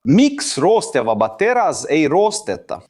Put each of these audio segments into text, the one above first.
Miks roostevaba teras ei roosteta?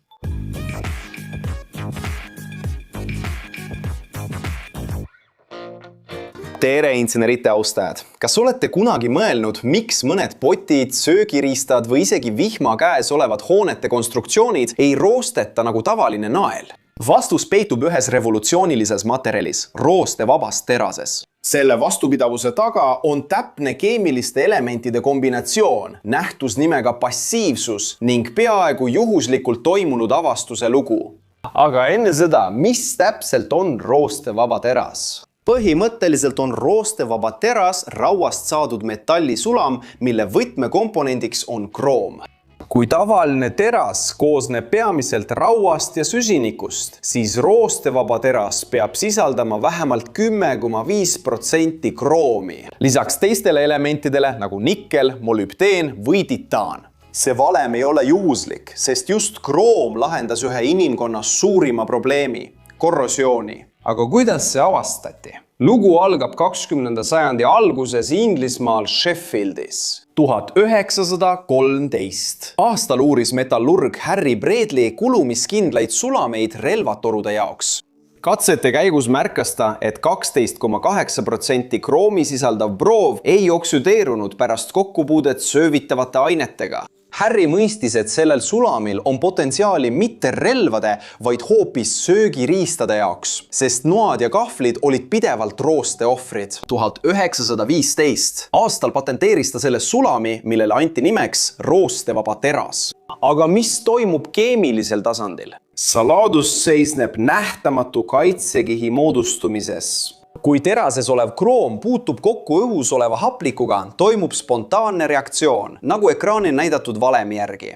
Tere insenerite austajad! Kas olete kunagi mõelnud, miks mõned potid, söögiriistad või isegi vihma käes olevad hoonete konstruktsioonid ei roosteta nagu tavaline nael? Vastus peitub ühes revolutsioonilises materjalis, roostevabas terases. Selle vastupidavuse taga on täpne keemiliste elementide kombinatsioon, nähtus nimega passiivsus ning peaaegu juhuslikult toimunud avastuse lugu. Aga enne seda, mis täpselt on roostevaba teras? Põhimõtteliselt on roostevaba teras rauast saadud metallisulam, mille võtmekomponendiks on kroom. Kui tavaline teras koosneb peamiselt rauast ja süsinikust, siis roostevaba teras peab sisaldama vähemalt 10,5% kroomi. Lisaks teistele elementidele nagu nikkel, molübdeen või titaan. See valem ei ole juhuslik, sest just kroom lahendas ühe inimkonnas suurima probleemi – korrosiooni. Aga kuidas see avastati? Lugu algab 20. sajandi alguses Inglismaal Sheffieldis. 1913. Aastal uuris metallurg Harry Bradley kulumiskindlaid sulameid relvatorude jaoks. Katsete käigus märkas ta, et 12,8% kroomi sisaldav proov ei oksüdeerunud pärast kokkupuudet söövitavate ainetega. Harry mõistis, et sellel sulamil on potentsiaali mitte relvade, vaid hoopis söögiriistade jaoks, sest noad ja kahvlid olid pidevalt rooste ohvrid. 1915. aastal patenteeris ta selle sulami, millele anti nimeks roostevaba teras. Aga mis toimub keemilisel tasandil? Saladus seisneb nähtamatu kaitsekihi moodustumises. Kui terases olev kroom puutub kokku õhus oleva haplikuga, toimub spontaanne reaktsioon, nagu ekraanil näidatud valemi järgi.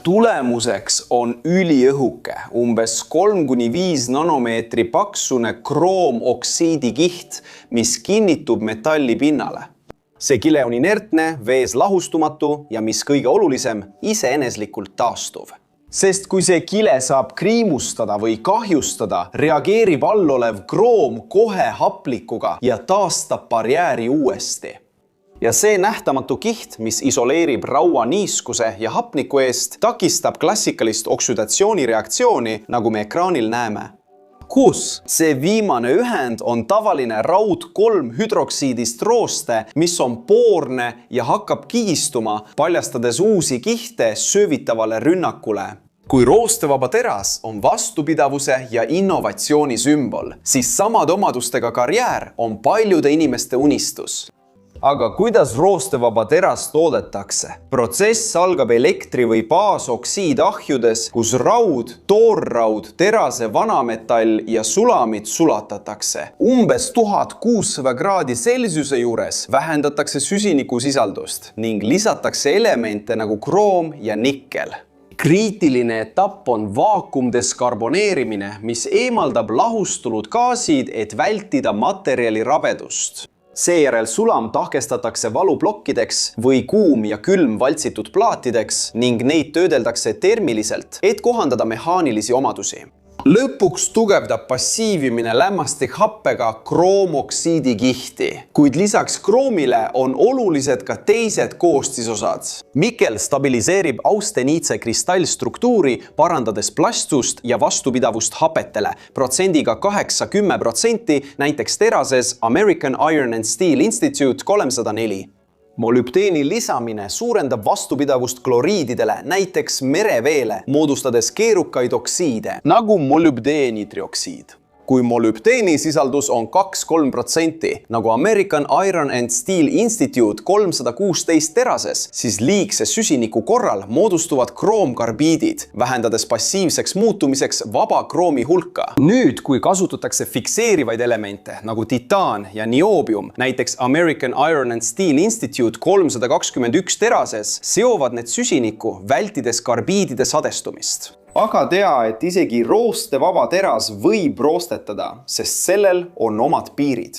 Tulemuseks on üliõhuke, umbes 3–5 nanomeetri paksune kroomoksiidikiht, mis kinnitub metalli pinnale. See kile on inertne, vees lahustumatu ja mis kõige olulisem, iseeneslikult taastuv. Sest kui see kile saab kriimustada või kahjustada, reageerib allolev kroom kohe haplikuga ja taastab barjääri uuesti. Ja see nähtamatu kiht, mis isoleerib raua niiskuse ja hapniku eest, takistab klassikalist oksüdatsioonireaktsiooni, nagu me ekraanil näeme. Kus? See viimane ühend on tavaline raud 3-hüdroksiidist rooste, mis on poorne ja hakkab kigistuma, paljastades uusi kihte söövitavale rünnakule. Kui roostevaba teras on vastupidavuse ja innovatsiooni sümbol, siis samade omadustega karjäär on paljude inimeste unistus. Aga kuidas roostevaba teras toodetakse? Protsess algab elektri- või baasoksiidahjudes, kus raud, toorraud, terase vanametall ja sulamid sulatatakse. Umbes 1600 kraadi Celsiuse juures vähendatakse süsinikusisaldust ning lisatakse elemente nagu kroom ja nikkel. Kriitiline etapp on vaakumdeskarboneerimine, mis eemaldab lahustunud gaasid, et vältida materjali rabedust. Seejärel sulam tahkestatakse valuplokkideks või kuum ja külm valtsitud plaatideks ning neid töödeldakse termiliselt, et kohandada mehaanilisi omadusi. Lõpuks tugevdab passiivimine lämmastikhappega kroomoksiidikihti, kuid lisaks kroomile on olulised ka teised koostisosad. Mikel stabiliseerib austeniitse kristallstruktuuri, parandades plastsust ja vastupidavust hapetele, protsendiga 8–10%, näiteks terases American Iron and Steel Institute 304. Molübdeeni lisamine suurendab vastupidavust kloriididele, näiteks mereveele, moodustades keerukaid oksiide, nagu molübdeenitrioksiid. Kui molübdeeni sisaldus on 2–3%, nagu American Iron and Steel Institute 316 terases, siis liigse süsiniku korral moodustuvad kroomkarbiidid, vähendades passiivseks muutumiseks vaba kroomi hulka. Nüüd, kui kasutatakse fikseerivaid elemente, nagu titaan ja nioobium, näiteks American Iron and Steel Institute 321 terases, seovad need süsinikku, vältides karbiidide sadestumist. Aga tea, et isegi roostevaba teras võib roostetada, sest sellel on omad piirid.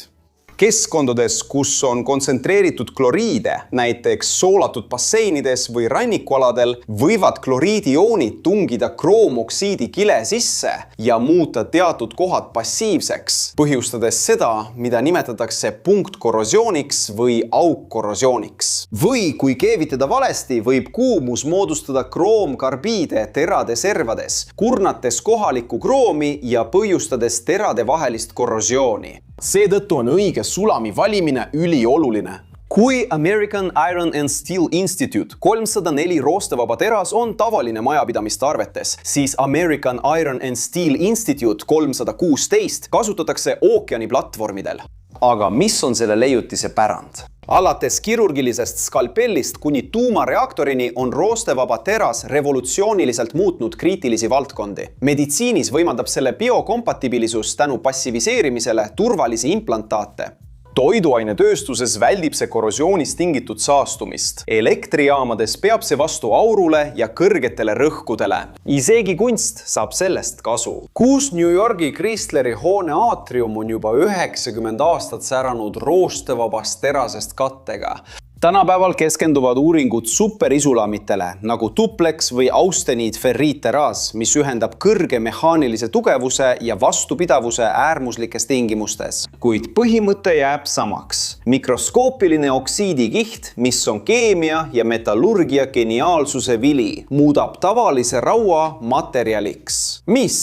Keskkondades, kus on kontsentreeritud kloriide, näiteks soolatud basseinides või rannikualadel, võivad kloriidioonid tungida kroomoksiidi kile sisse ja muuta teatud kohad passiivseks, põhjustades seda, mida nimetatakse punktkorrosiooniks või aukkorrosiooniks. Või kui keevitada valesti, võib kuumus moodustada kroomkarbiide terade servades, kurnates kohalikku kroomi ja põhjustades terade vahelist korrosiooni. Seetõttu on õige sulami valimine ülioluline. Kui American Iron and Steel Institute 304 roostevaba teras on tavaline majapidamiste arvetes, siis American Iron and Steel Institute 316 kasutatakse ookeaniplatvormidel. Aga mis on selle leiutise pärand? Alates kirurgilisest skalpellist kuni tuumareaktorini on roostevaba teras revolutsiooniliselt muutnud kriitilisi valdkondi. Meditsiinis võimaldab selle biokompatibilisus tänu passiviseerimisele turvalisi implantaate. Toiduainetööstuses väldib see korrosioonist tingitud saastumist. Elektrijaamades peab see vastu aurule ja kõrgetele rõhkudele. Isegi kunst saab sellest kasu. Kus New Yorgi Chrysleri hoone aatrium on juba 90 aastat säranud roostevabast terasest kattega. Tänapäeval keskenduvad uuringud superisulamitele nagu duplex või austeniitferriitteraas, mis ühendab kõrge mehaanilise tugevuse ja vastupidavuse äärmuslikes tingimustes. Kuid põhimõte jääb samaks. Mikroskoopiline oksiidikiht, mis on keemia ja metallurgia geniaalsuse vili, muudab tavalise raua materjaliks. Mis?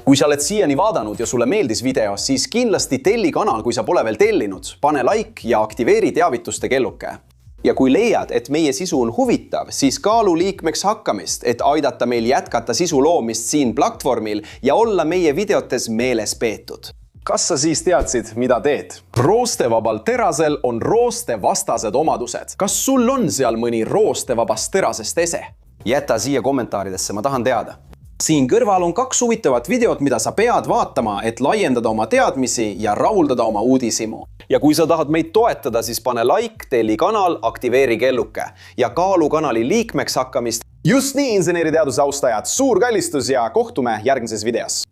Kui sa oled siiani vaadanud ja sulle meeldis video, siis kindlasti telli kanal, kui sa pole veel tellinud. Pane like ja aktiveeri teavituste kelluke. Ja kui leiad, et meie sisu on huvitav, siis kaalu liikmeks hakkamist, et aidata meil jätkata sisu loomist siin platvormil ja olla meie videotes meeles peetud. Kas sa siis teadsid, mida teed? Roostevabal terasel on roostevastased omadused. Kas sul on seal mõni roostevabast terasest ese? Jäta siia kommentaaridesse, ma tahan teada. Siin kõrval on 2 huvitavat videot, mida sa pead vaatama, et laiendada oma teadmisi ja rahuldada oma uudishimu. Ja kui sa tahad meid toetada, siis pane like, telli kanal, aktiveeri kelluke ja kaalu kanali liikmeks hakkamist. Just nii, inseneriteaduse austajad, suur kallistus ja kohtume järgmises videos.